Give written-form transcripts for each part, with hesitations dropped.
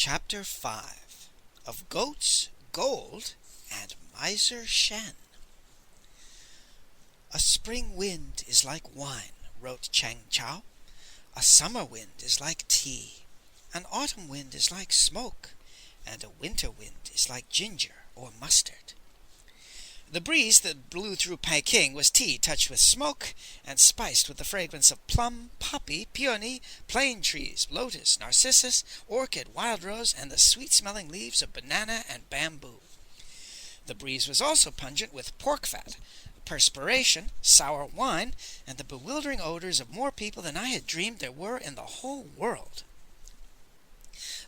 Chapter 5 of Goats, Gold, and Miser Shen. A spring wind is like wine, wrote Chang Chao. A summer wind is like tea. An autumn wind is like smoke, and a winter wind is like ginger or mustard. The breeze that blew through Peking was tea touched with smoke and spiced with the fragrance of plum, poppy, peony, plane trees, lotus, narcissus, orchid, wild rose, and the sweet-smelling leaves of banana and bamboo. The breeze was also pungent with pork fat, perspiration, sour wine, and the bewildering odors of more people than I had dreamed there were in the whole world.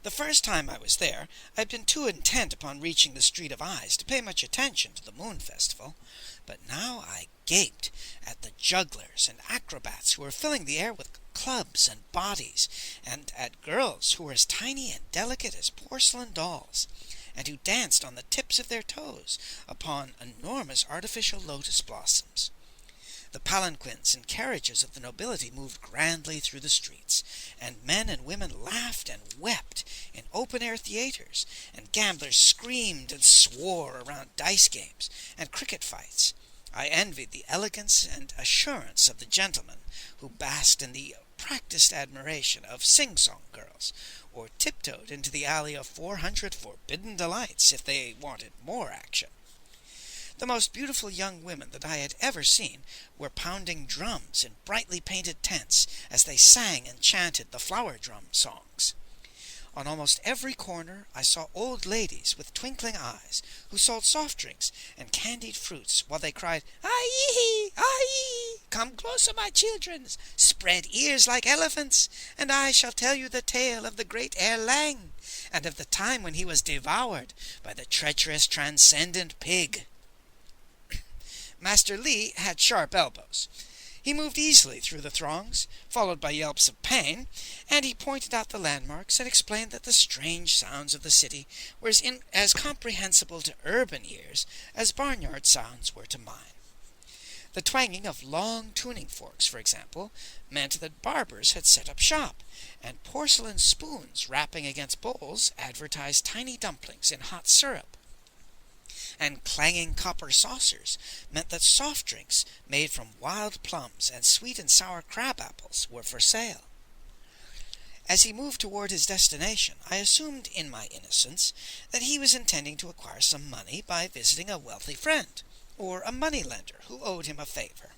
The first time I was there, I had been too intent upon reaching the Street of Eyes to pay much attention to the Moon Festival, but now I gaped at the jugglers and acrobats who were filling the air with clubs and bodies, and at girls who were as tiny and delicate as porcelain dolls, and who danced on the tips of their toes upon enormous artificial lotus blossoms. The palanquins and carriages of the nobility moved grandly through the streets, and men and women laughed and wept in open-air theaters, and gamblers screamed and swore around dice games and cricket fights. I envied the elegance and assurance of the gentlemen who basked in the practiced admiration of sing-song girls, or tiptoed into the alley of 400 forbidden delights if they wanted more action. The most beautiful young women that I had ever seen were pounding drums in brightly painted tents as they sang and chanted the flower drum songs. On almost every corner I saw old ladies with twinkling eyes who sold soft drinks and candied fruits while they cried, "Ai! Ai! Come closer, my children! Spread ears like elephants, and I shall tell you the tale of the great Lang, and of the time when he was devoured by the treacherous transcendent pig." Master Li had sharp elbows. He moved easily through the throngs, followed by yelps of pain, and he pointed out the landmarks and explained that the strange sounds of the city were as comprehensible to urban ears as barnyard sounds were to mine. The twanging of long tuning forks, for example, meant that barbers had set up shop, and porcelain spoons rapping against bowls advertised tiny dumplings in hot syrup. And clanging copper saucers meant that soft drinks made from wild plums and sweet and sour crab apples were for sale. As he moved toward his destination, I assumed in my innocence that he was intending to acquire some money by visiting a wealthy friend, or a moneylender who owed him a favor.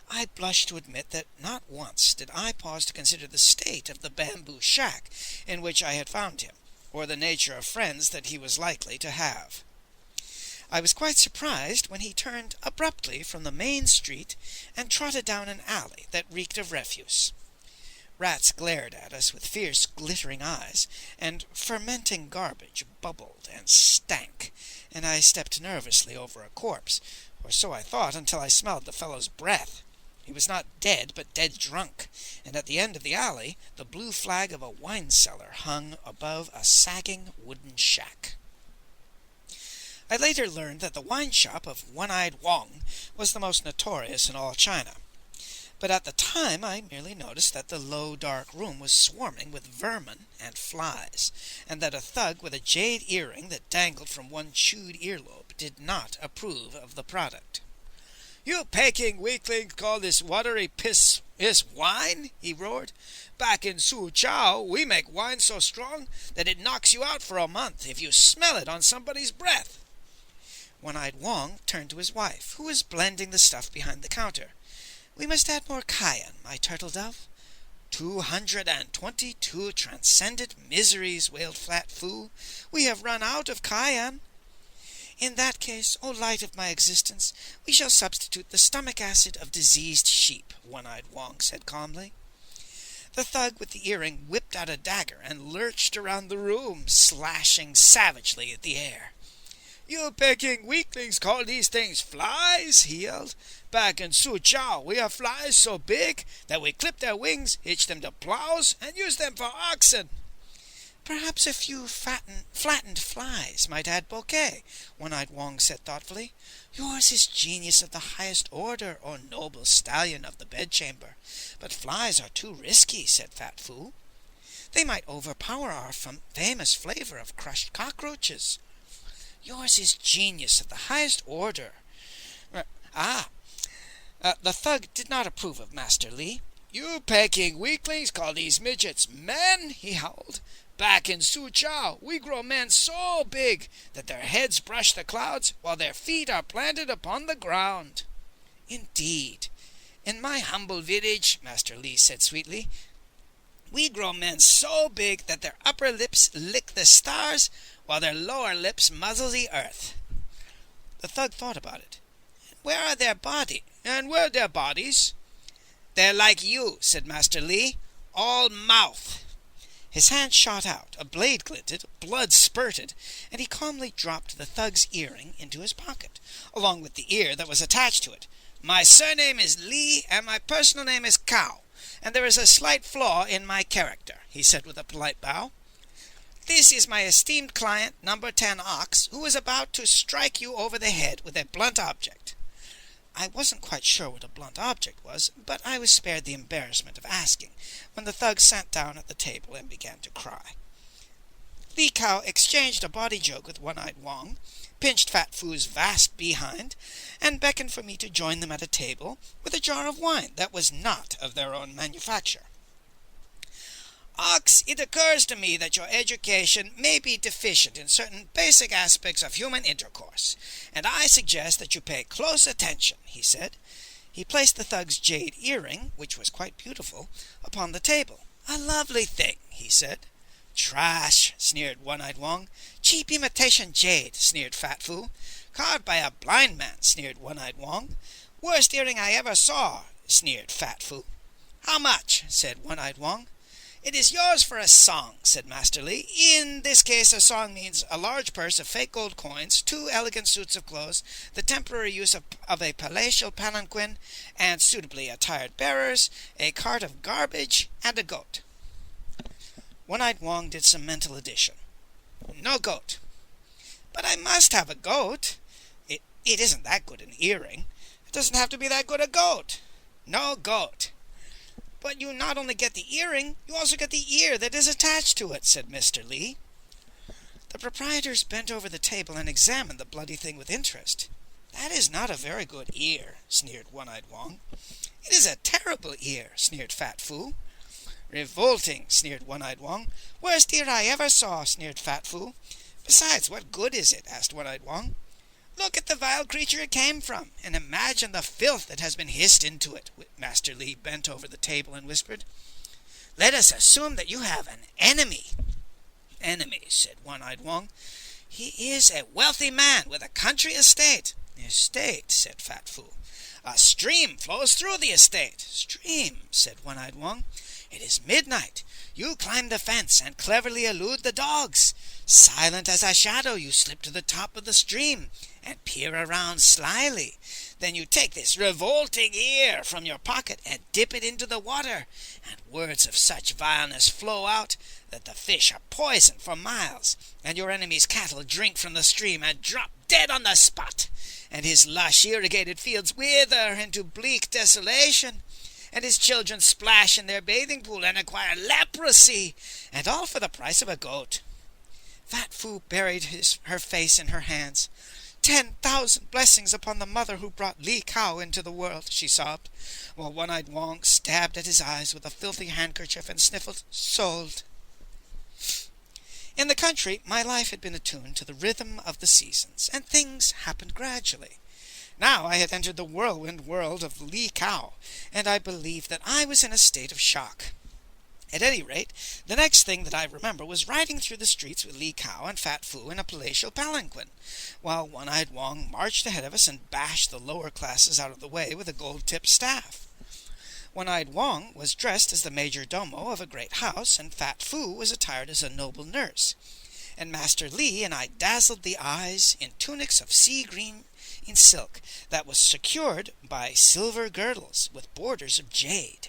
I blushed to admit that not once did I pause to consider the state of the bamboo shack in which I had found him, or the nature of friends that he was likely to have. I was quite surprised when he turned abruptly from the main street and trotted down an alley that reeked of refuse. Rats glared at us with fierce, glittering eyes, and fermenting garbage bubbled and stank, and I stepped nervously over a corpse, or so I thought until I smelled the fellow's breath. He was not dead, but dead drunk, and at the end of the alley the blue flag of a wine cellar hung above a sagging wooden shack. I later learned that the wine shop of One-Eyed Wong was the most notorious in all China. But at the time I merely noticed that the low, dark room was swarming with vermin and flies, and that a thug with a jade earring that dangled from one chewed earlobe did not approve of the product. "You Peking weaklings call this watery piss wine?" he roared. "Back in Suzhou, we make wine so strong that it knocks you out for a month if you smell it on somebody's breath." One-Eyed Wong turned to his wife, who was blending the stuff behind the counter. "We must add more cayenne, my turtle dove." 222 transcendent miseries, wailed Fat Fu. "We have run out of cayenne." "In that case, O light of my existence, we shall substitute the stomach acid of diseased sheep," One-Eyed Wong said calmly. The thug with the earring whipped out a dagger and lurched around the room, slashing savagely at the air. "You Peking weaklings call these things flies?" he yelled. "Back in Suzhou, we have flies so big that we clip their wings, hitch them to plows, and use them for oxen." "Perhaps a few flattened flies might add bouquet," One-Eyed Wong said thoughtfully. "Yours is genius of the highest order, O noble stallion of the bedchamber. But flies are too risky," said Fat Fu. They might overpower our famous flavor of crushed cockroaches. Yours is genius of the highest order. The thug did not approve of Master Li. You Peking weaklings call these midgets men, he howled. Back in Suzhou, we grow men so big that their heads brush the clouds while their feet are planted upon the ground. Indeed. In my humble village, Master Li said sweetly, we grow men so big that their upper lips lick the stars while their lower lips muzzle the earth. The thug thought about it. Where are their bodies? And where are their bodies? They're like you, said Master Li, all mouth. His hand shot out, a blade glinted, blood spurted, and he calmly dropped the thug's earring into his pocket, along with the ear that was attached to it. My surname is Li, and my personal name is Cow, and there is a slight flaw in my character, he said with a polite bow. This is my esteemed client, number 10 Ox, who is about to strike you over the head with a blunt object. I wasn't quite sure what a blunt object was, but I was spared the embarrassment of asking, when the thug sat down at the table and began to cry. Li Kao exchanged a bawdy joke with One-Eyed Wong, pinched Fat Foo's vast behind, and beckoned for me to join them at a table with a jar of wine that was not of their own manufacture. Ox, it occurs to me that your education may be deficient in certain basic aspects of human intercourse, and I suggest that you pay close attention, he said. He placed the thug's jade earring, which was quite beautiful, upon the table. A lovely thing, he said. Trash, sneered One-Eyed Wong. Cheap imitation jade, sneered Fat Foo. Carved by a blind man, sneered One-Eyed Wong. Worst earring I ever saw, sneered Fat Foo. How much? Said One-Eyed Wong. It is yours for a song, said Master Li. In this case, a song means a large purse of fake gold coins, 2 elegant suits of clothes, the temporary use of a palatial palanquin, and suitably attired bearers, a cart of garbage, and a goat. One-Eyed Wong did some mental addition. No goat. But I must have a goat. It isn't that good an earring. It doesn't have to be that good a goat. No goat. But you not only get the earring, you also get the ear that is attached to it, said Mr. Li. The proprietors bent over the table and examined the bloody thing with interest. That is not a very good ear, sneered One-Eyed Wong. It is a terrible ear, sneered Fat Foo. Revolting, sneered One-Eyed Wong. Worst ear I ever saw, sneered Fat Foo. Besides, what good is it? Asked One-Eyed Wong. Look at the vile creature it came from, and imagine the filth that has been hissed into it. Master Li bent over the table and whispered. Let us assume that you have an enemy. Enemy, said One-Eyed Wong. He is a wealthy man with a country estate. Estate, said Fat Foo. A stream flows through the estate. Stream, said One-Eyed Wong. It is midnight. You climb the fence and cleverly elude the dogs. Silent as a shadow, you slip to the top of the stream and peer around slyly. Then you take this revolting ear from your pocket and dip it into the water, and words of such vileness flow out that the fish are poisoned for miles, and your enemy's cattle drink from the stream and drop dead on the spot, and his lush irrigated fields wither into bleak desolation, and his children splash in their bathing pool and acquire leprosy, and all for the price of a goat. Fat Foo buried her face in her hands. 10,000 blessings upon the mother who brought Li Kao into the world, she sobbed, while One-Eyed Wong stabbed at his eyes with a filthy handkerchief and sniffled, sold. In the country, my life had been attuned to the rhythm of the seasons, and things happened gradually. Now I had entered the whirlwind world of Li Kao, and I believed that I was in a state of shock. At any rate, the next thing that I remember was riding through the streets with Li Kao and Fat Foo in a palatial palanquin, while One-Eyed Wong marched ahead of us and bashed the lower classes out of the way with a gold-tipped staff. One-Eyed Wong was dressed as the major domo of a great house, and Fat Foo was attired as a noble nurse, and Master Li and I dazzled the eyes in tunics of sea-green in silk that was secured by silver girdles with borders of jade.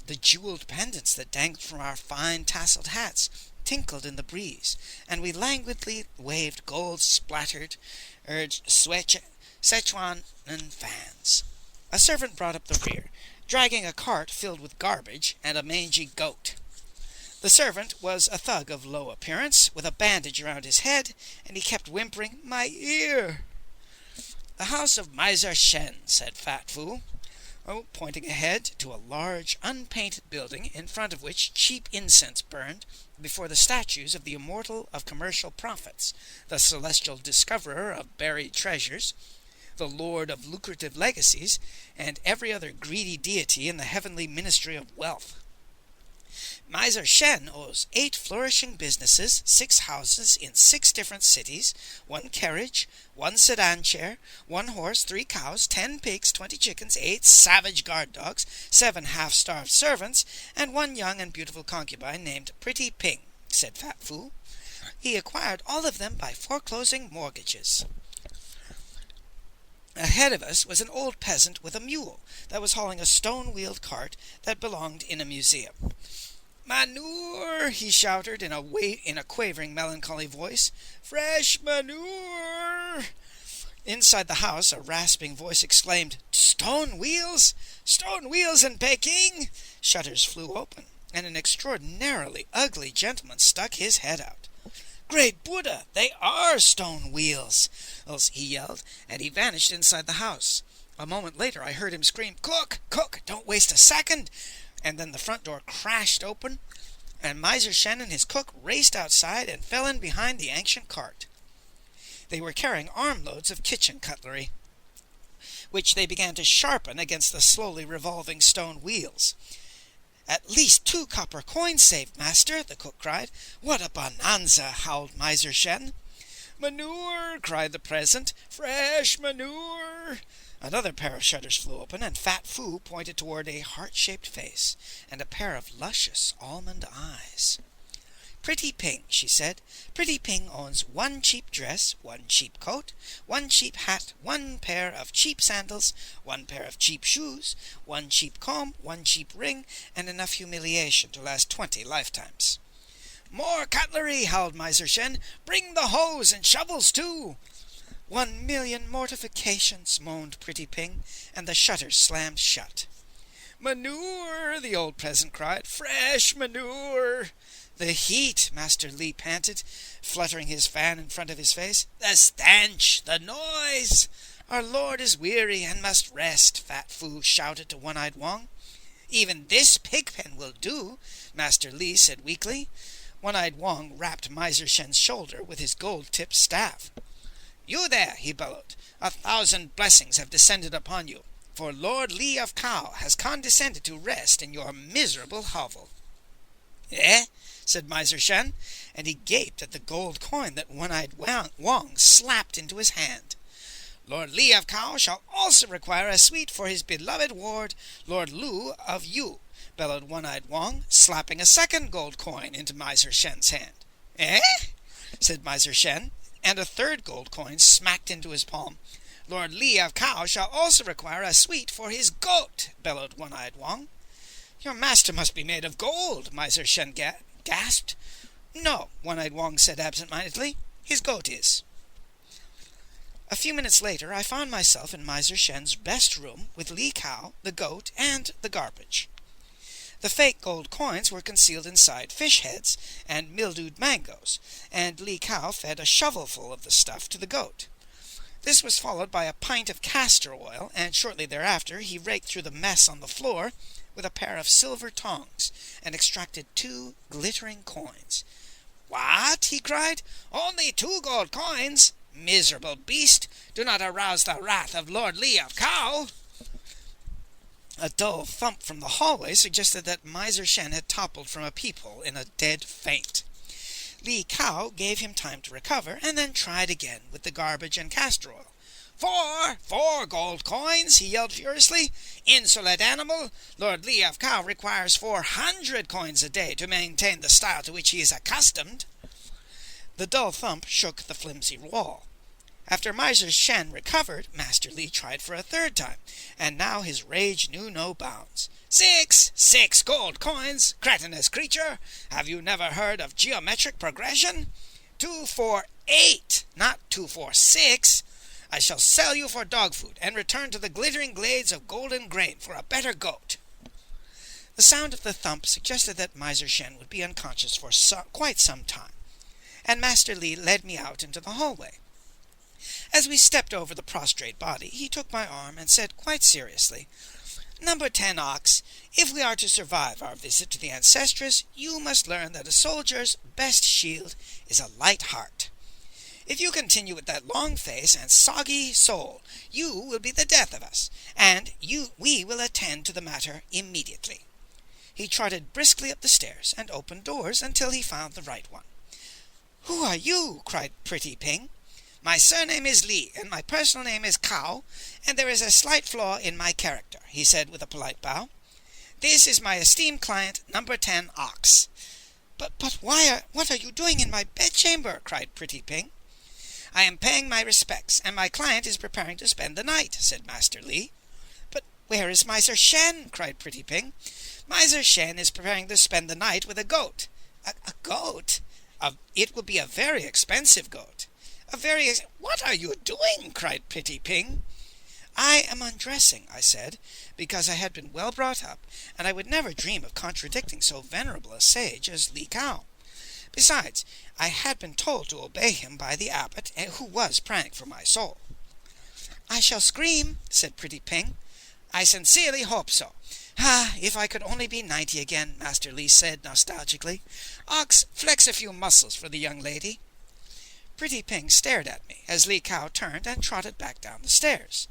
The jeweled pendants that dangled from our fine tasseled hats tinkled in the breeze, and we languidly waved gold-splattered Sichuan fans. A servant brought up the rear, dragging a cart filled with garbage and a mangy goat. The servant was a thug of low appearance, with a bandage around his head, and he kept whimpering, "My ear!" "The house of Miser Shen," said Fat Fu, pointing ahead to a large, unpainted building in front of which cheap incense burned before the statues of the immortal of commercial profits, the celestial discoverer of buried treasures, the lord of lucrative legacies, and every other greedy deity in the heavenly ministry of wealth. Miser Shen owes 8 flourishing businesses, 6 houses in 6 different cities, 1 carriage, 1 sedan chair, 1 horse, 3 cows, 10 pigs, 20 chickens, 8 savage guard dogs, 7 half-starved servants, and 1 young and beautiful concubine named Pretty Ping, said Fat Fu. He acquired all of them by foreclosing mortgages. Ahead of us was an old peasant with a mule that was hauling a stone-wheeled cart that belonged in a museum. "Manure!" he shouted in a quavering, melancholy voice. "Fresh manure!" Inside the house, a rasping voice exclaimed, "Stone wheels! Stone wheels in Peking!" Shutters flew open, and an extraordinarily ugly gentleman stuck his head out. "Great Buddha, they are stone wheels!" he yelled, and he vanished inside the house. A moment later I heard him scream, "Cook! Cook! Don't waste a second!" And then the front door crashed open, and Miser Shen and his cook raced outside and fell in behind the ancient cart. They were carrying armloads of kitchen cutlery, which they began to sharpen against the slowly revolving stone wheels. "At least 2 copper coins saved, master," the cook cried. "What a bonanza!" howled Miser Shen. "Manure!" cried the peasant. "Fresh manure!" Another pair of shutters flew open, and Fat Fu pointed toward a heart-shaped face and a pair of luscious almond eyes. "Pretty Ping," she said. "Pretty Ping owns 1 cheap dress, 1 cheap coat, 1 cheap hat, 1 pair of cheap sandals, 1 pair of cheap shoes, 1 cheap comb, 1 cheap ring, and enough humiliation to last 20 lifetimes." "More cutlery!" howled Miser Shen. "Bring the hoes and shovels too!" "1,000,000 mortifications," moaned Pretty Ping, and the shutters slammed shut. "Manure!" the old peasant cried. "Fresh manure!" "The heat," Master Li panted, fluttering his fan in front of his face. "The stench! The noise!" "Our lord is weary and must rest," Fat Fu shouted to One-Eyed Wang. "Even this pig-pen will do," Master Li said weakly. One-Eyed Wang rapped Miser Shen's shoulder with his gold-tipped staff. "You there," he bellowed. "1,000 blessings have descended upon you, for Lord Li of Cao has condescended to rest in your miserable hovel." "Eh?" said Miser Shen, and he gaped at the gold coin that One-Eyed Wang slapped into his hand. "Lord Li of Cao shall also require a suite for his beloved ward, Lord Lu of Yu," bellowed One-Eyed Wang, slapping a second gold coin into Miser Shen's hand. "Eh?" said Miser Shen, and a third gold coin smacked into his palm. "Lord Li of Cao shall also require a suite for his goat," bellowed One-Eyed Wang. "Your master must be made of gold," Miser Shen gasped. "No," One-Eyed Wang said absent-mindedly. "His goat is." A few minutes later I found myself in Miser Shen's best room with Li Cao, the goat, and the garbage. The fake gold coins were concealed inside fish heads and mildewed mangoes, and Li Cao fed a shovelful of the stuff to the goat. This was followed by a pint of castor oil, and shortly thereafter he raked through the mess on the floor with a pair of silver tongs and extracted 2 glittering coins. "What?" he cried. "Only 2 gold coins? Miserable beast! Do not arouse the wrath of Lord Li of Cao!" A dull thump from the hallway suggested that Miser Shen had toppled from a peephole in a dead faint. Li Cao gave him time to recover, and then tried again with the garbage and castor oil. Four gold coins!" he yelled furiously. "Insolent animal! Lord Li of Cao requires 400 coins a day to maintain the style to which he is accustomed." The dull thump shook the flimsy wall. After Miser Shen recovered, Master Li tried for a third time, and now his rage knew no bounds. Six gold coins, cretinous creature! Have you never heard of geometric progression? 2 for 8, not 2 for 6. I shall sell you for dog food and return to the glittering glades of golden grain for a better goat." The sound of the thump suggested that Miser Shen would be unconscious for quite some time, and Master Li led me out into the hallway. As we stepped over the prostrate body, he took my arm and said quite seriously, "Number 10 Ox, if we are to survive our visit to the Ancestress, you must learn that a soldier's best shield is a light heart. If you continue with that long face and soggy soul, you will be the death of us, and we will attend to the matter immediately." He trotted briskly up the stairs and opened doors until he found the right one. "Who are you?" cried Pretty Ping. "My surname is Li, and my personal name is Cao, and there is a slight flaw in my character," he said with a polite bow. "This is my esteemed client, number 10 Ox." But what are you doing in my bedchamber?" cried Pretty Ping. "I am paying my respects, and my client is preparing to spend the night," said Master Li. "But where is Miser Shen?" cried Pretty Ping. "Miser Shen is preparing to spend the night with a goat." A goat? It will be a very expensive goat." "What are you doing?" cried Pretty Ping. "I am undressing," I said, because I had been well brought up, and I would never dream of contradicting so venerable a sage as Li Cao. Besides, I had been told to obey him by the abbot, who was praying for my soul. "I shall scream," said Pretty Ping. "I sincerely hope so. If I could only be 90 again," Master Li said nostalgically. "Ox, flex a few muscles for the young lady." Pretty Ping stared at me as Li Cao turned and trotted back down the stairs.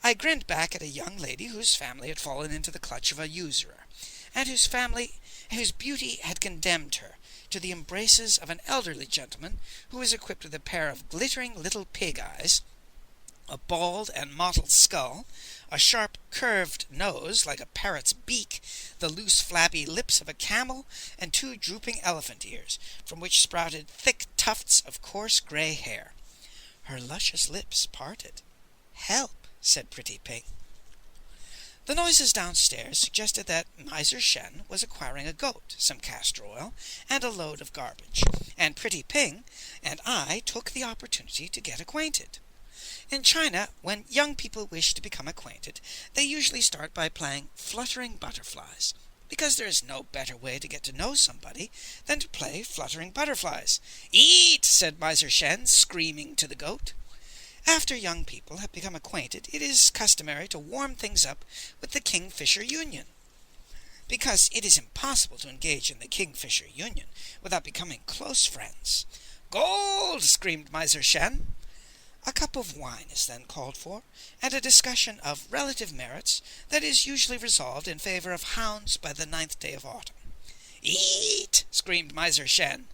I grinned back at a young lady whose family had fallen into the clutch of a usurer, and whose beauty had condemned her to the embraces of an elderly gentleman who was equipped with a pair of glittering little pig eyes, a bald and mottled skull, a sharp curved nose like a parrot's beak, the loose flabby lips of a camel, and 2 drooping elephant ears, from which sprouted thick tufts of coarse grey hair. Her luscious lips parted. "Help," said Pretty Ping. The noises downstairs suggested that Miser Shen was acquiring a goat, some castor oil, and a load of garbage, and Pretty Ping and I took the opportunity to get acquainted. In China, when young people wish to become acquainted, they usually start by playing fluttering butterflies, because there is no better way to get to know somebody than to play fluttering butterflies. "Eat!" said Miser Shen, screaming to the goat. After young people have become acquainted, it is customary to warm things up with the Kingfisher Union, because it is impossible to engage in the Kingfisher Union without becoming close friends. "Gold!" screamed Miser Shen. A cup of wine is then called for, and a discussion of relative merits that is usually resolved in favor of hounds by the 9th day of autumn. "Eat!" screamed Miser Shen.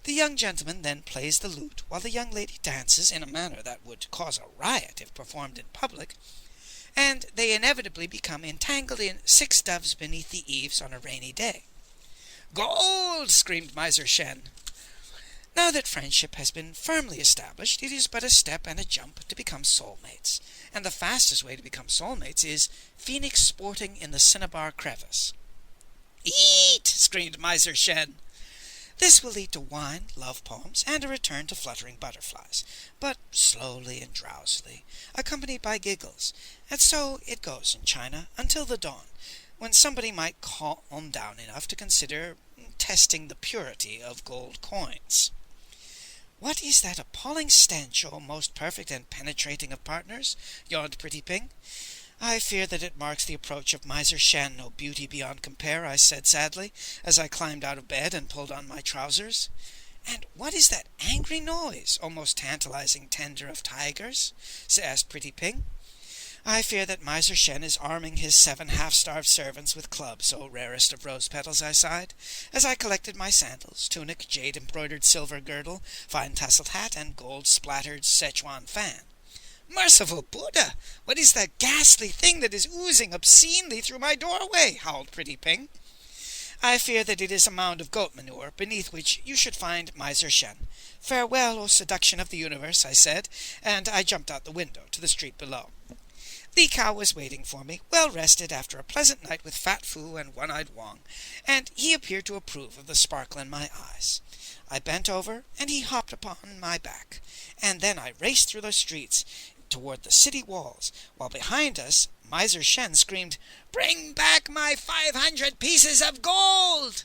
The young gentleman then plays the lute, while the young lady dances in a manner that would cause a riot if performed in public, and they inevitably become entangled in 6 doves beneath the eaves on a rainy day. "Gold!" screamed Miser Shen. Now that friendship has been firmly established, it is but a step and a jump to become soulmates, and the fastest way to become soulmates is phoenix sporting in the cinnabar crevice. "Eat!" screamed Miser Shen. This will lead to wine, love poems, and a return to fluttering butterflies, but slowly and drowsily, accompanied by giggles, and so it goes in China until the dawn, when somebody might calm down enough to consider testing the purity of gold coins. "What is that appalling stench, O most perfect and penetrating of partners?" yawned Pretty Ping. "I fear that it marks the approach of Miser Shen, O beauty beyond compare," I said sadly, as I climbed out of bed and pulled on my trousers. "And what is that angry noise, O most tantalizing tender of tigers?" asked Pretty Ping. "I fear that Miser Shen is arming his 7 half-starved servants with clubs, O rarest of rose petals," I sighed, as I collected my sandals, tunic, jade-embroidered silver girdle, fine-tasseled hat, and gold-splattered Szechuan fan. "Merciful Buddha! What is that ghastly thing that is oozing obscenely through my doorway?" howled Pretty Ping. "I fear that it is a mound of goat manure, beneath which you should find Miser Shen. Farewell, O seduction of the universe," I said, and I jumped out the window to the street below. Li Cao was waiting for me, well rested after a pleasant night with Fat Fu and One-Eyed Wang, and he appeared to approve of the sparkle in my eyes. I bent over, and he hopped upon my back, and then I raced through the streets toward the city walls, while behind us Miser Shen screamed, "Bring back my 500 pieces of gold!"